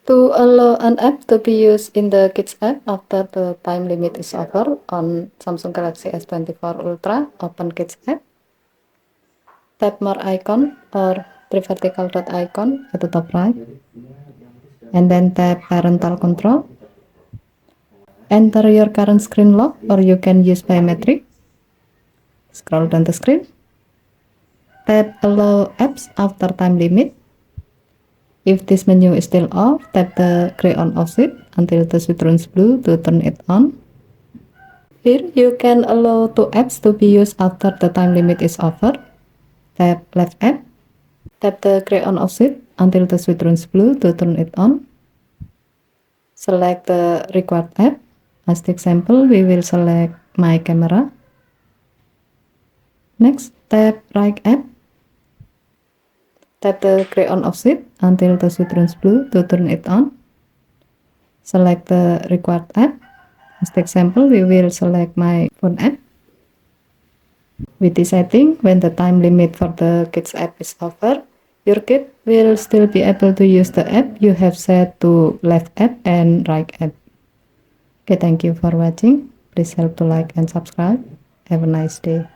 To allow an app to be used in the Kids app after the time limit is over on Samsung Galaxy S24 Ultra, open Kids app, tap more icon or three vertical dot icon at the top right, and then tap parental control. Enter your current screen lock or you can use biometric. Scroll down the screen. Tap allow apps after time limit. If this menu is still off, tap the gray on off switch until the switch turns blue to turn it on. Here you can allow two apps to be used after the time limit is over. Tap left app. Tap the gray on off switch until the switch turns blue to turn it on. Select the required app. As the example, we will select my camera. Next, tap right app. Tap the gray on off switch until the switch turns blue to turn it on. Select the required app. As the example, we will select my phone app. With this setting, when the time limit for the Kids app is over, your kid will still be able to use the app you have set to left app and right app. Okay, thank you for watching. Please help to like and subscribe. Have a nice day.